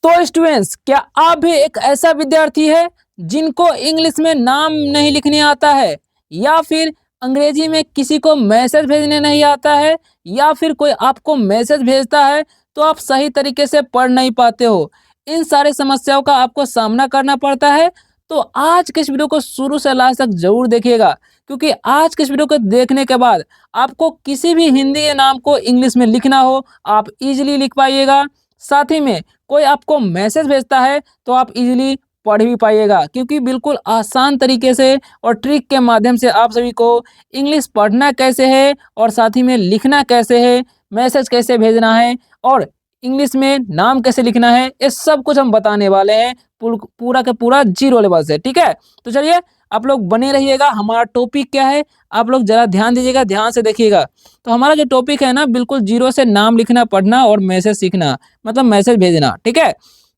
तो स्टूडेंट्स, क्या आप भी एक ऐसा विद्यार्थी है जिनको इंग्लिश में नाम नहीं लिखने आता है, या फिर अंग्रेजी में किसी को मैसेज भेजने नहीं आता है, या फिर कोई आपको मैसेज भेजता है तो आप सही तरीके से पढ़ नहीं पाते हो? इन सारी समस्याओं का आपको सामना करना पड़ता है। तो आज के इस वीडियो को शुरू से लास्ट तक जरूर देखिएगा, क्योंकि आज के इस वीडियो को देखने के बाद आपको किसी भी हिंदी के नाम को इंग्लिश में लिखना हो, आप इजीली लिख पाइएगा। साथ ही में कोई आपको मैसेज भेजता है तो आप इजीली पढ़ भी पाइएगा, क्योंकि बिल्कुल आसान तरीके से और ट्रिक के माध्यम से आप सभी को इंग्लिश पढ़ना कैसे है और साथ ही में लिखना कैसे है, मैसेज कैसे भेजना है और इंग्लिश में नाम कैसे लिखना है, ये सब कुछ हम बताने वाले हैं पूरा का पूरा जीरो लेवल से। ठीक है, तो चलिए आप लोग बने रहिएगा। हमारा टॉपिक क्या है आप लोग जरा ध्यान दीजिएगा, ध्यान से देखिएगा। तो हमारा जो टॉपिक है ना, बिल्कुल जीरो से नाम लिखना, पढ़ना और मैसेज सीखना, मतलब मैसेज भेजना। ठीक है,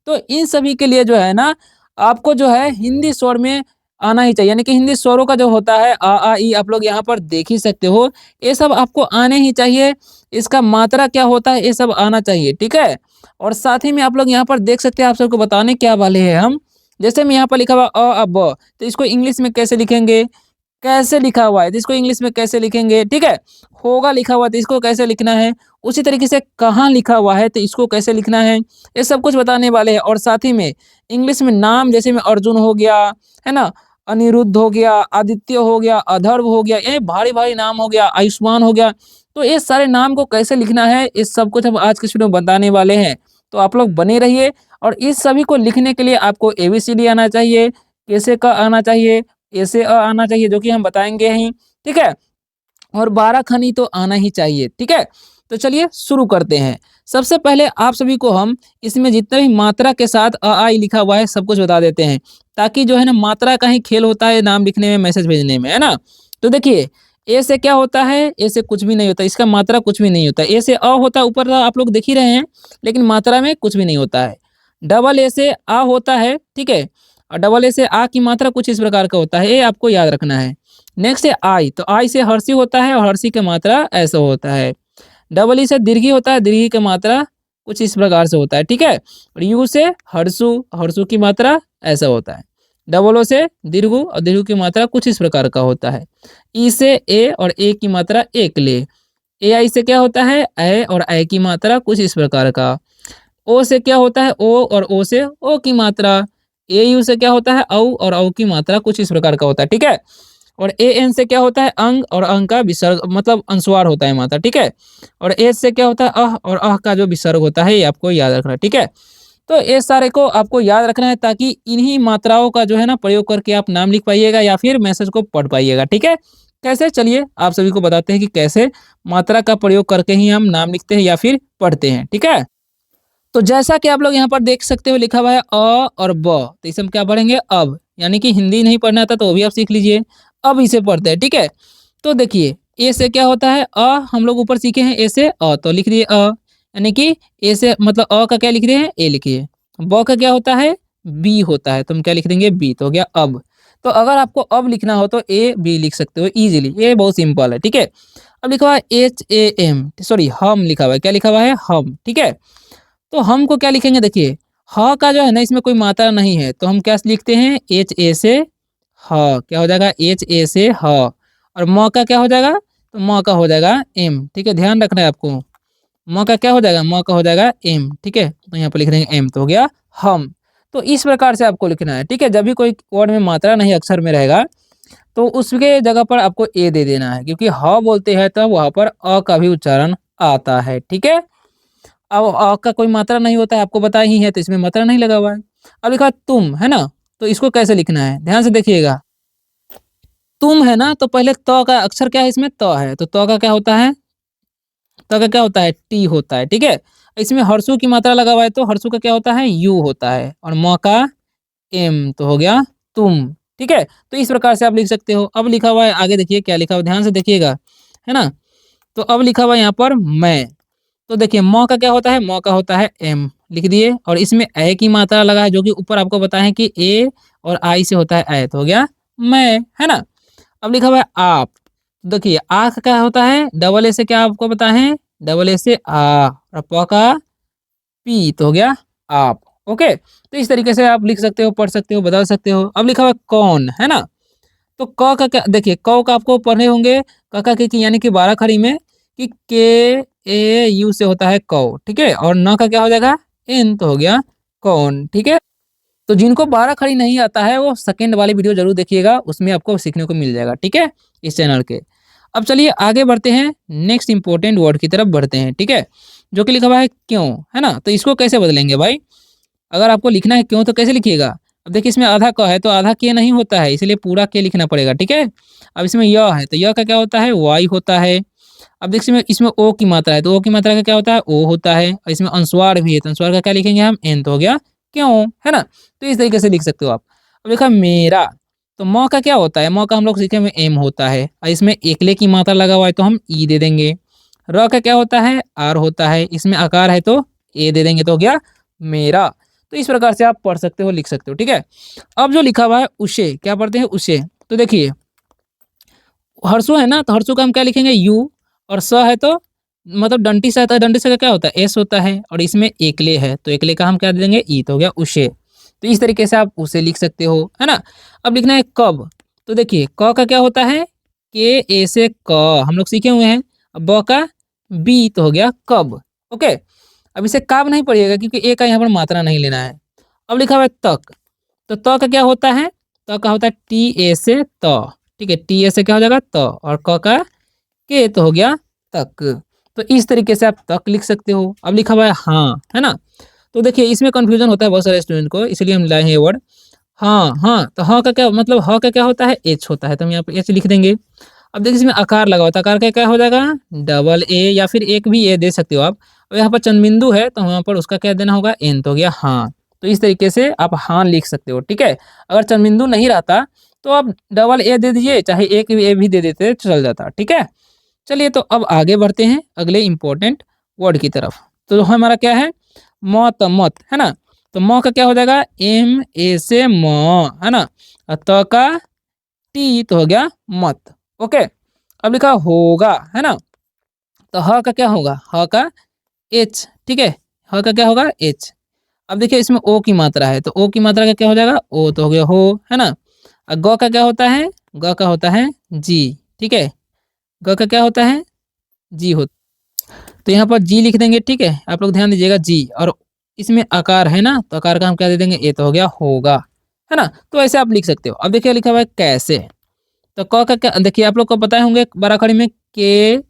तो इन सभी के लिए जो है ना, आपको जो है हिंदी स्वर में आना ही चाहिए, यानी कि हिंदी स्वरों का जो होता है आ ई, आप लोग यहाँ पर देख ही सकते हो, ये सब आपको आने ही चाहिए। इसका मात्रा क्या होता है ये सब आना चाहिए। ठीक है, और साथ ही में आप लोग यहाँ पर देख सकते हैं, आप सबको बताने क्या वाले हैं हम। जैसे मैं यहाँ पर लिखा हुआ अ ब, तो इसको इंग्लिश में कैसे लिखेंगे, कैसे लिखा हुआ है तो इसको इंग्लिश में कैसे लिखेंगे। ठीक है, होगा लिखा हुआ तो इसको कैसे लिखना है, उसी तरीके से कहाँ लिखा हुआ है तो इसको कैसे लिखना है, ये सब कुछ बताने वाले हैं। और साथ ही में इंग्लिश में नाम, जैसे में अर्जुन हो गया, है ना, अनिरुद्ध हो गया, आदित्य हो गया, अधर्व हो गया, ये भारी भारी नाम हो गया, आयुष्मान हो गया, तो ये सारे नाम को कैसे लिखना है इस सब कुछ हम आज के वीडियो में बताने वाले हैं। तो आप लोग बने रहिए। और इस सभी को लिखने के लिए आपको एबीसीडी आना चाहिए, कैसे का आना चाहिए, ऐसे आना चाहिए, जो कि हम बताएंगे ही। ठीक है, और 12 खनी तो आना ही चाहिए। ठीक है, तो चलिए शुरू करते हैं। सबसे पहले आप सभी को हम इसमें जितने भी मात्रा के साथ आ ई लिखा हुआ है सब कुछ बता देते हैं, ताकि जो है ना मात्रा का ही खेल होता है नाम लिखने में, मैसेज भेजने में, है ना। तो देखिए, ए से क्या होता है, ए से कुछ भी नहीं होता, इसका मात्रा कुछ भी नहीं होता। ए से अ होता है, ऊपर तो आप लोग देख ही रहे हैं, लेकिन मात्रा में कुछ भी नहीं होता है। डबल ए से आ होता है, ठीक है, और डबल ए से आ की मात्रा कुछ इस प्रकार का होता है, ये आपको याद रखना है। नेक्स्ट है आई, तो आई से हर्षी होता है और हर्षी की मात्रा ऐसा होता है। डबल ई से दीर्घी होता है, दीर्घी की मात्रा कुछ इस प्रकार से होता है। ठीक है, और यू से हर्षु, हर्षु की मात्रा ऐसा होता है। डबल ओ से दीर्घु, और दीर्घु की मात्रा कुछ इस प्रकार का होता है। ई से ए, और ए की मात्रा एक ले। ए आई से क्या होता है, ए, और ए की मात्रा कुछ इस प्रकार का। ओ से क्या होता है, ओ, और ओ से ओ की मात्रा। ए यू से क्या होता है, औ, और औ की मात्रा कुछ इस प्रकार का होता है। ठीक है, और ए एन से क्या होता है, अंग, और अंग का विसर्ग, मतलब अनुस्वार होता है मात्रा। ठीक है, और एच से क्या होता है, अह, और अह का जो विसर्ग होता है ये आपको याद रखना है। ठीक है, तो ये सारे को आपको याद रखना है, ताकि इन्हीं मात्राओं का जो है ना प्रयोग करके आप नाम लिख पाइएगा या फिर मैसेज को पढ़ पाइएगा। ठीक है, कैसे, चलिए आप सभी को बताते हैं कि कैसे मात्रा का प्रयोग करके ही हम नाम लिखते हैं या फिर पढ़ते हैं। ठीक है, तो जैसा कि आप लोग यहाँ पर देख सकते हो लिखा हुआ है अ और ब, तो इसे हम क्या पढ़ेंगे अब, यानी कि हिंदी नहीं पढ़ना आता तो वो भी आप सीख लीजिए। अब इसे पढ़ते हैं। ठीक है, तो देखिए, ए से क्या होता है, हम लोग ऊपर सीखे हैं ए से तो लिख दिए यानी कि ए से मतलब का क्या लिख रहे हैं, ए लिखिए। ब का क्या होता है, बी होता है, तो हम क्या लिख देंगे, बी, तो हो गया अब। तो अगर आपको अब लिखना हो तो ए बी लिख सकते हो इजीली, ये बहुत सिंपल है। ठीक है, अब लिखा हुआ है एच ए एम, सॉरी हम लिखा हुआ है, क्या लिखा हुआ है, हम। ठीक है, तो हम को क्या लिखेंगे, देखिए ह का जो है ना इसमें कोई मात्रा नहीं है, तो हम क्या लिखते हैं, एच ए से ह, क्या हो जाएगा, एच ए से ह, और म का क्या हो जाएगा, तो म का हो जाएगा एम। ठीक है, ध्यान रखना है आपको, म का क्या हो जाएगा, म का हो जाएगा एम। ठीक है, तो यहाँ पर लिख देंगे एम, तो हो गया हम। तो इस प्रकार से आपको लिखना है। ठीक है, जब भी कोई वर्ड में मात्रा नहीं अक्षर में रहेगा तो उसके जगह पर आपको ए दे देना है, क्योंकि ह बोलते हैं तो वहां पर अ का भी उच्चारण आता है। ठीक है, अब का कोई मात्रा नहीं होता है, आपको बताया ही है, तो इसमें मात्रा नहीं लगा हुआ है। अब लिखा तुम, है ना, तो इसको कैसे लिखना है, ध्यान से देखिएगा। तुम है ना, तो पहले त का अक्षर क्या है, इसमें त है, तो त का क्या होता है, त का क्या होता है, टी होता है। ठीक है, इसमें हर्षु की मात्रा लगा हुआ है, तो हर्षु का क्या होता है, यू होता है, और म का एम, तो हो गया तुम। ठीक है, तो इस प्रकार से आप लिख सकते हो। अब लिखा हुआ है आगे, देखिए क्या लिखा हुआ है, ध्यान से देखिएगा, है ना। तो अब लिखा हुआ है यहाँ पर मैं, तो देखिए म का क्या होता है, म का होता है एम, लिख दिए, और इसमें ए की मात्रा लगा है, जो कि ऊपर आपको बताया है कि ए और आई से होता है ए, तो हो गया मैं, है ना। अब लिखा हुआ है आप, देखिए आ का क्या होता है, डबल ए से क्या आपको पता है, डबल ए से आ, और प का पी, तो हो गया आप। ओके, तो इस तरीके से आप लिख सकते हो, पढ़ सकते हो, बदल सकते हो। अब लिखा हुआ है कौन, है ना? तो क का क्या देखिए, क का आपको पढ़ने होंगे क का की यानी कि 12 खड़ी में कि के ए यू से होता है कौ, ठीक है? और न का क्या हो जाएगा? एन, तो हो गया कौन, ठीक है? तो जिनको 12 खड़ी नहीं आता है वो सेकंड वाली वीडियो जरूर देखिएगा, उसमें आपको सीखने को मिल जाएगा, ठीक है? इस चैनल के। अब चलिए आगे बढ़ते हैं, नेक्स्ट इंपॉर्टेंट वर्ड की तरफ बढ़ते हैं, ठीक है? जो कि लिखा हुआ है क्यों, है ना? तो इसको कैसे बदलेंगे भाई? अगर आपको लिखना है क्यों तो कैसे लिखिएगा? अब देखिए इसमें आधा क है तो आधा के नहीं होता है, इसलिए पूरा के लिखना पड़ेगा, ठीक है? अब इसमें य है तो य का क्या होता है? वाई होता है। अब देखिए इसमें ओ की मात्रा है तो ओ की मात्रा का क्या होता है? ओ होता है। और इसमें अनुस्वार भी है तो अनुस्वार का क्या लिखेंगे हम? एन, तो हो गया क्यों, है ना? तो इस तरीके से लिख सकते हो आप। अब देखा मेरा, तो म का क्या होता है? म का हम लोग सीखे में एम होता है और इसमें एकले की मात्रा लगा हुआ है तो हम ई दे देंगे। र का क्या होता है? आर होता है, इसमें आकार है तो ए दे देंगे, तो हो गया मेरा। तो इस प्रकार से आप पढ़ सकते हो, लिख सकते हो, ठीक है? अब जो लिखा हुआ है उसे, क्या पढ़ते हैं? उसे। तो देखिए हर्षु है ना, तो हर्षु का हम क्या लिखेंगे? यू। और स है तो मतलब डंटी से आता है, डंटी से का क्या होता है? एस होता है। और इसमें एकले है तो एकले का हम क्या दे देंगे? ई, तो हो गया उसे। तो इस तरीके से आप उसे लिख सकते हो, है ना? अब लिखना है कब। तो देखिए क का क्या होता है? के ए से क हम लोग सीखे हुए हैं। अब ब का बी, तो हो गया कब। ओके, अब इसे काब नहीं पढ़िएगा क्योंकि ए का यहाँ पर मात्रा नहीं लेना है। अब लिखा हुआ है तक, तो त का क्या होता है? त का होता है टी ए से त, ठीक है? टी ए से क्या हो जाएगा? त। और क का के, तो हो गया तक। तो इस तरीके से आप तक लिख सकते हो। अब लिखा हुआ है हाँ, है ना? तो देखिए इसमें कंफ्यूजन होता है बहुत सारे स्टूडेंट को, इसलिए हम लाए हैं ये वर्ड हाँ। हाँ, तो हाँ का क्या मतलब? ह का क्या होता है? एच होता है, तो हम यहाँ पे एच लिख देंगे। अब देखिए इसमें आकार लगा होता है, आकार का क्या हो जाएगा? डबल ए, या फिर एक भी ए दे सकते हो आप। और यहाँ पर चंद्रबिंदु है तो वहाँ पर उसका क्या देना होगा? एन, तो हो गया हाँ। तो इस तरीके से आप हाँ लिख सकते हो, ठीक है? अगर चंद्रबिंदु नहीं रहता तो आप डबल ए दे दीजिए, चाहे एक ए भी दे देते तो चल जाता, ठीक है? चलिए तो अब आगे बढ़ते हैं अगले इंपॉर्टेंट वर्ड की तरफ। तो हमारा क्या है? मत, मत, है ना? तो म का क्या हो जाएगा? एम ए से म, है ना? और त का टी, तो हो गया मत। ओके, अब लिखा होगा, है ना? तो ह का क्या होगा? ह का एच, ठीक है? ह का क्या होगा? एच। अब देखिए इसमें ओ की मात्रा है तो ओ की मात्रा का क्या हो जाएगा? ओ, तो हो गया हो, है ना? और ग का क्या होता है? ग का होता है जी, ठीक है? ग का क्या होता है? जी होता। तो यहाँ पर जी लिख देंगे, ठीक है? आप लोग ध्यान दीजिएगा जी। और इसमें आकार है ना, तो आकार का हम क्या दे देंगे? ए, तो हो गया होगा, है ना? तो ऐसे आप लिख सकते हो। अब देखिए लिखा हुआ है कैसे। तो क का क्या देखिए आप लोग को पता होंगे बाराखड़ी में के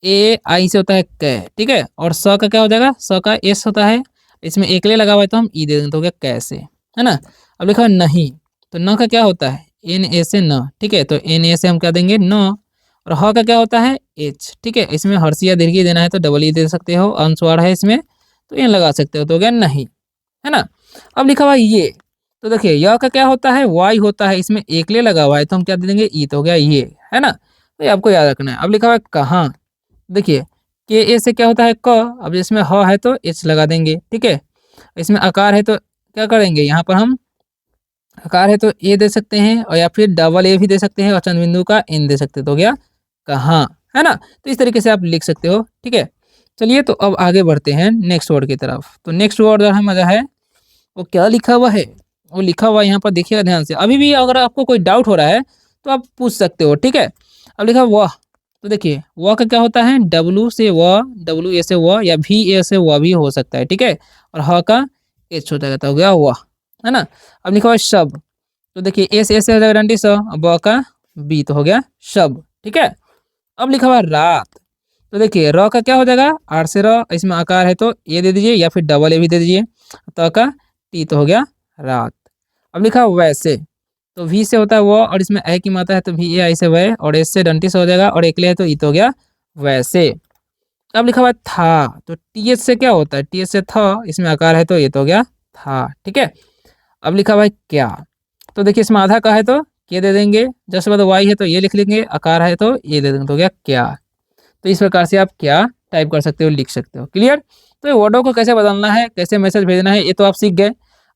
ए आई से होता है कै, ठीक है? और स का क्या हो जाएगा? स का एस होता है, इसमें एकले लगा हुआ है तो हम ई दे देंगे, तो हो गया कैसे, है ना? अब लिखा है नहीं, तो न का क्या होता है? एन ए से न, ठीक है? तो एन ए से हम क्या देंगे? न। और ह का क्या होता है? एच, ठीक है? इसमें हर्षिया दीर्घी देना है तो डबल ई दे सकते हो, अनुस्वार है इसमें तो एन लगा सकते हो, तो हो गया नहीं, है ना? अब लिखा हुआ है ये, तो देखिए य का क्या होता है? वाई होता है, इसमें एकले लगा हुआ है तो हम क्या दे देंगे? ई, तो हो गया ये, है ना? तो ये आपको याद रखना है। अब लिखा हुआ है कहाँ, देखिए के ए से क्या होता है? क। अब इसमें ह है तो एच लगा देंगे, ठीक है? इसमें आकार है तो क्या करेंगे? यहाँ पर हम आकार है तो ए दे सकते हैं और या फिर डबल ए भी दे सकते हैं और चंद्र बिंदु का एन दे सकते हैं, तो हो गया कहाँ, है ना? तो इस तरीके से आप लिख सकते हो, ठीक है? चलिए तो अब आगे बढ़ते हैं नेक्स्ट वर्ड की तरफ। तो नेक्स्ट वर्ड जो है मजा है वो क्या लिखा हुआ है? वो लिखा हुआ है यहाँ पर, देखिएगा ध्यान से। अभी भी अगर आपको कोई डाउट हो रहा है तो आप पूछ सकते हो, ठीक है? अब लिखा वह, तो देखिए वह का क्या होता है? डब्लू से वह, डब्लू ए से वह, या भी ए से वह भी हो सकता है, ठीक है? और ह का एच होता है, तो हो गया वह, है ना? अब लिखा हुआ है शब, तो देखिए एस ए से हो जाएगा डंडी स, और ब का बी, तो हो गया शब, ठीक है? अब लिखा हुआ है रात, तो देखिए र का क्या हो जाएगा? आर से र, इसमें आकार है तो ए दे दीजिए या फिर डबल ए भी दे दीजिए, त का टी, तो हो गया रात। अब लिखा वैसे, तो वी से होता है वो और इसमें ए की मात्रा है तो वी ए आई से वह, और एस से डंटी से हो जाएगा और एकले है तो ई, तो हो गया वैसे। अब लिखा हुआ है था, तो टी एच से क्या होता है? टी एच से था, इसमें आकार है तो ये तो हो गया था, ठीक है? अब लिखा हुआ है क्या, तो देखिए इसमें आधा का है तो के दे देंगे, जैसे बाद वाई है तो ये लिख लेंगे, आकार है तो ये दे देंगे, तो हो गया क्या। तो इस प्रकार से आप क्या टाइप कर सकते हो, लिख सकते हो। क्लियर? तो ये वर्डों को कैसे बदलना है, कैसे मैसेज भेजना है, ये तो आप सीख गए।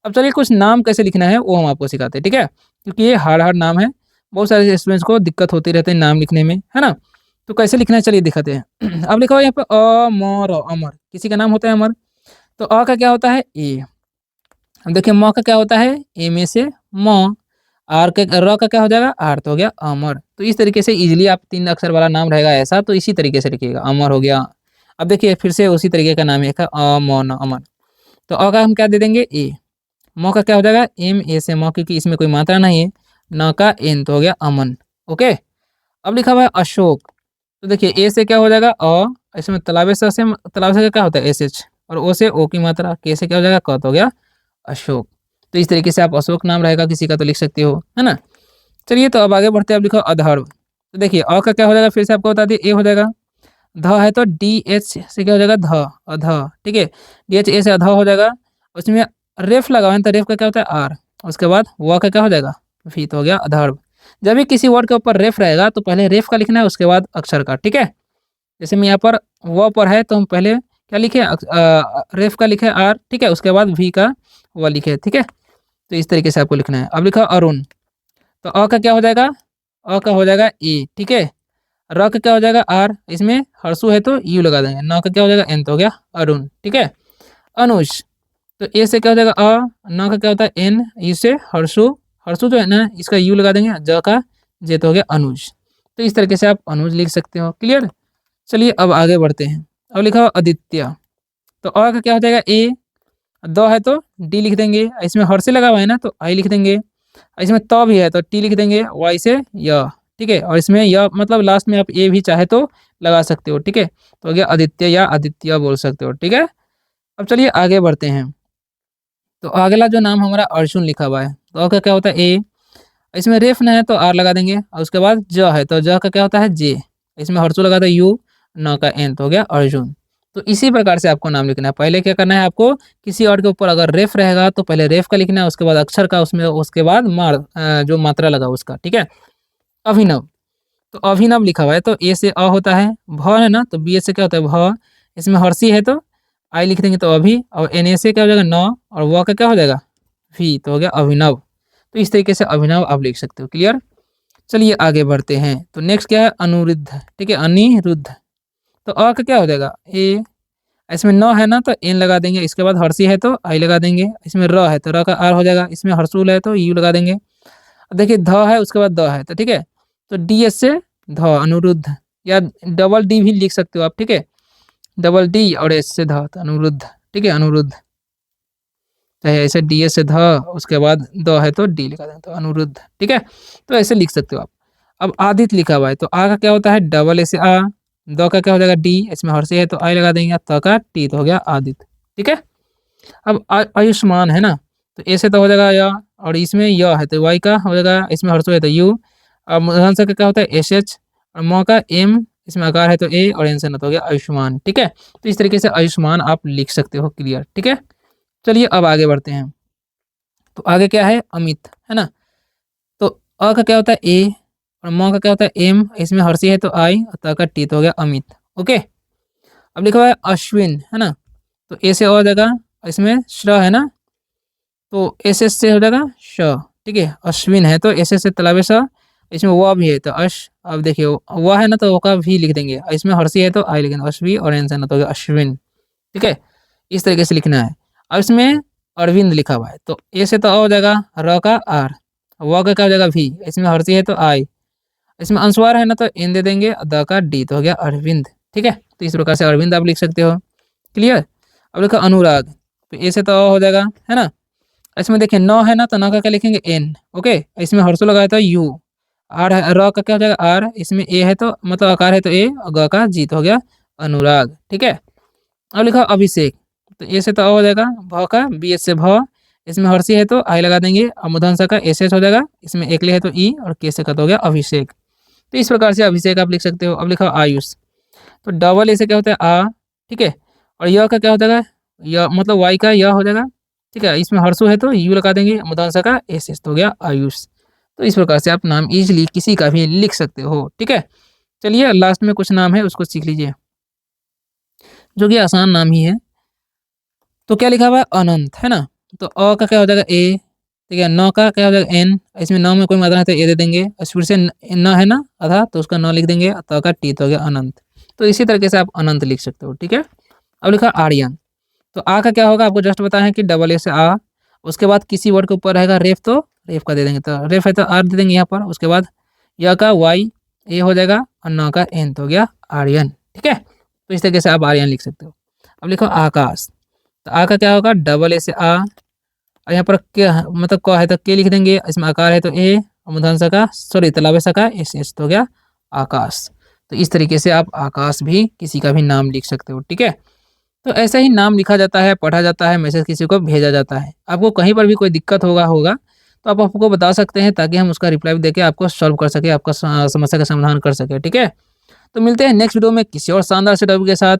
अब चलिए कुछ नाम कैसे लिखना है वो हम आपको सिखाते हैं, ठीक है? क्योंकि ये हार्ड हार्ड नाम है, बहुत सारे स्टूडेंट्स को दिक्कत होती रहती है नाम लिखने में, है ना? तो कैसे लिखना है चलिए दिखाते हैं। अब लिखा हुआ है यहाँ पे अमर, अमर किसी का नाम होता है अमर, तो अ का क्या होता है? ए। अब देखिए म का क्या होता है, ए में से म, आर का र का क्या हो जाएगा, आर तो हो गया अमर। तो इस तरीके से इजीली आप 3 अक्षर वाला नाम रहेगा ऐसा, तो इसी तरीके से लिखिएगा, अमर हो गया। अब देखिए फिर से उसी तरीके का नाम है एक अमन, अमर। तो अ का हम क्या दे देंगे, ए। म का क्या हो जाएगा, एम ए से म, क्योंकि इसमें कोई मात्रा नहीं है। न का एन तो हो गया अमन। ओके। अब लिखा हुआ है अशोक। तो देखिए ए से क्या हो जाएगा अ, इसमें तलावे से तलावे से क्या होता है एस एच, और ओ से ओ की मात्रा, के से क्या हो जाएगा क तो हो गया अशोक। तो इस तरीके से आप अशोक नाम रहेगा किसी का तो लिख सकते हो, है ना। चलिए तो अब आगे बढ़ते हैं, अब लिखो अधर्व। तो देखिए अ का क्या हो जाएगा, फिर से आपको बता दिए ए हो जाएगा। ध है तो डी एच से क्या हो जाएगा ध, अध। ठीक है, डी एच ए से अध हो जाएगा। उसमें रेफ लगा है तो रेफ का क्या होता है आर। उसके बाद व का क्या हो जाएगा वी, तो हो गया अधर्व। जब भी किसी वर्ड के ऊपर रेफ रहेगा तो पहले रेफ का लिखना है, उसके बाद अक्षर का। ठीक है, जैसे मैं यहाँ पर व पर है तो हम पहले क्या लिखे, रेफ का लिखे आर, ठीक है, उसके बाद वी का व लिखे। ठीक है, तो इस तरीके से आपको लिखना है। अब लिखा अरुण। तो अ का क्या हो जाएगा, अ का हो जाएगा ए। ठीक है, र का क्या हो जाएगा आर, इसमें हर्षु है तो यू लगा देंगे। न का क्या हो जाएगा एन, तो हो गया अरुण। ठीक है, अनुज। तो ए से क्या हो जाएगा अ, न का क्या होता है एन, यू से हर्षु, हर्षु जो है ना इसका यू लगा देंगे, ज का जे तो हो गया अनुज। तो इस तरीके से आप अनुज लिख सकते हो। क्लियर। चलिए अब आगे बढ़ते हैं। अब लिखा हुआ अदित्य। तो अ का क्या हो जाएगा ए, द है तो डी लिख देंगे, इसमें हर से लगा हुआ है ना तो आई लिख देंगे, इसमें त भी है तो टी लिख देंगे, वाई से य। ठीक है, और इसमें य मतलब लास्ट में आप ए भी चाहे तो लगा सकते हो। ठीक है, तो हो गया आदित्य या आदित्य बोल सकते हो। ठीक है, अब चलिए आगे बढ़ते हैं। तो अगला जो नाम हमारा अर्जुन लिखा हुआ है, तो अ का क्या होता है ए, इसमें रेफ न है तो आर लगा देंगे, और उसके बाद ज है तो ज का क्या होता है जे, इसमें हर्षु लगा था यू, न का एन, तो हो गया अर्जुन। तो इसी प्रकार से आपको नाम लिखना है। पहले क्या करना है आपको, किसी और के ऊपर अगर रेफ रहेगा तो पहले रेफ का लिखना है, उसके बाद अक्षर का, उसमें उसके बाद जो मात्रा लगा उसका। ठीक है, अभिनव। तो अभिनव लिखा हुआ है तो ए से अ होता है, भ है ना तो बी से क्या होता है भ, इसमें हर्षी है तो आई लिख देंगे तो अभी, और एन ए से क्या हो जाएगा न, और व का क्या हो जाएगा वी, तो हो गया अभिनव। तो इस तरीके से अभिनव आप लिख सकते हो। क्लियर। चलिए आगे बढ़ते हैं। तो नेक्स्ट क्या है अनुरुद्ध। ठीक है, अनिरुद्ध। तो अ का क्या हो जाएगा ए, इसमें न है ना तो एन लगा देंगे, इसके बाद हर्षी है तो आई लगा देंगे, इसमें र है तो र का आर हो जाएगा, इसमें हर्षुल है तो यू लगा देंगे। अब देखिए ध है उसके बाद द है तो ठीक है, तो डी एस से ध अनुरुद्ध, या डबल डी भी लिख सकते हो आप। ठीक है, डबल डी और एस से ध, तो अनुरुद्ध। ठीक है, अनुरुद्ध, चाहे ऐसे डी एस से ध, उसके बाद द है तो डी लिखा देंगे तो अनुरुद्ध। ठीक है, तो ऐसे लिख सकते हो आप। अब आदित्य लिखा हुआ है तो आ का क्या होता है डबल ए से आ, द का क्या हो जाएगा डी, इसमें हर से है तो आई लगा देंगे, त का टी, तो हो गया आदित्य। ठीक है, अब आयुष्मान है ना, तो ए से तो हो जाएगा य, और इसमें य है तो वाई का हो जाएगा, इसमें हर्षो है तो यू, और मूर्धन्य का क्या होता है एस एच, और म का एम, इसमें आकार है तो ए, और एन से न तो हो गया आयुष्मान। ठीक है, तो इस तरीके से आयुष्मान आप लिख सकते हो। क्लियर। ठीक है, चलिए अब आगे बढ़ते हैं। तो आगे क्या है अमित, है ना। तो अ का क्या होता है ए, और म का क्या होता है एम, इसमें हर्षी है तो आई, और त का टी, तो हो गया अमित। ओके। अब लिखा हुआ है अश्विन, है ना। तो ए से हो जाएगा, इसमें श्र है ना, तो एस एस से हो जाएगा श। ठीक है, अश्विन है तो एस एस से तलावे स, इसमें व भी है तो अश। अब देखिए व है ना तो वो का भी लिख देंगे, इसमें हर्षी है तो आई लिखेंगे अश्वी, और एन से ना तो हो गया अश्विन। ठीक है, इस तरीके से लिखना है। अब इसमें अरविंद लिखा हुआ है तो ए से तो अ हो जाएगा, र का आर, व का क्या हो जाएगा भी, इसमें हर्षी है तो आई, इसमें अनुस्वार है ना तो एन दे देंगे, द का डी, तो हो गया अरविंद। ठीक है, तो इस प्रकार से अरविंद आप लिख सकते हो। क्लियर। अब लिखो अनुराग। तो ए से तो अ हो जाएगा, है ना। इसमें देखिए न है ना तो न का क्या लिखेंगे एन। ओके, इसमें हर्षो लगाया था यू, आर है, र का क्या हो जाएगा आर, इसमें ए है तो मतलब आकार है तो ए, और ग का जी, तो हो गया अनुराग। ठीक है, अब लिखा अभिषेक। तो ए से तो अ हो जाएगा, भ का बी एस से भ, इसमें हर्षी है तो आई लगा देंगे, और मूर्धन्य का एस एस हो जाएगा, इसमें एकले है तो ई, और के से का तो हो गया अभिषेक। तो इस प्रकार से अभिषेक आप लिख सकते हो। अब लिखा आयुष। तो डबल ए से क्या होता है आ, ठीक है, और य का क्या हो जाएगा, य मतलब वाई का य हो जाएगा। ठीक है, इसमें हर्षु है तो यू लगा देंगे, मूर्धन्य का एस एस, तो हो गया आयुष। तो इस प्रकार से आप नाम इजीली किसी का भी लिख सकते हो। ठीक है, चलिए लास्ट में कुछ नाम है उसको सीख लीजिए, जो कि आसान नाम ही है। तो क्या लिखा हुआ है अनंत, है ना। तो अ का क्या हो जाएगा ए, ठीक है, न का क्या हो जाएगा एन, इसमें न में कोई मात्रा है तो ए दे देंगे, और फिर से न है ना आधा तो उसका न लिख देंगे, त का टी, तो हो गया अनंत। तो इसी तरीके से आप अनंत लिख सकते हो। ठीक है, अब लिखा आर्यन। तो आ का क्या होगा आपको जस्ट बताया है कि डबल ए से आ, उसके बाद किसी वर्ड के ऊपर रहेगा रेफ तो रेफ का दे देंगे, तो रेफ है तो आर दे देंगे यहाँ पर। उसके बाद य का वाई ए हो जाएगा और न का एन तो हो गया आर्यन। ठीक है, तो इस तरीके से आप आर्यन लिख सकते हो। अब लिखो आकाश, तो आ का क्या होगा डबल ए से आ, और यहाँ पर क्या मतलब क है तो के लिख देंगे, इसमें आकार है तो ए, और मूर्धन्य का सॉरी तलावे का एस एस तो हो गया आकाश। तो इस तरीके से आप आकाश भी किसी का भी नाम लिख सकते हो। ठीक है, तो ऐसा ही नाम लिखा जाता है, पढ़ा जाता है, मैसेज किसी को भेजा जाता है। आपको कहीं पर भी कोई दिक्कत होगा तो आप आपको बता सकते हैं, ताकि हम उसका रिप्लाई भी देके आपको सॉल्व कर सके, आपका समस्या का समाधान कर सके। ठीक है, तो मिलते हैं नेक्स्ट वीडियो में किसी और शानदार से टॉपिक के साथ।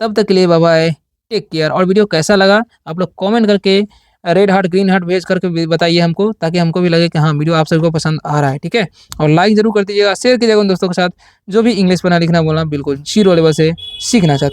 तब तक के लिए बाय बाय, टेक केयर। और वीडियो कैसा लगा आप लोग कमेंट करके रेड हार्ट ग्रीन हार्ट भेज करके बताइए हमको, ताकि हमको भी लगे कि हाँ वीडियो आप सभी को पसंद आ रहा है। ठीक है, और लाइक जरूर कर दीजिएगा, शेयर कीजिएगा उन दोस्तों के साथ जो भी इंग्लिश पढ़ना लिखना बोलना बिल्कुल जीरो लेवल से सीखना चाहते हैं।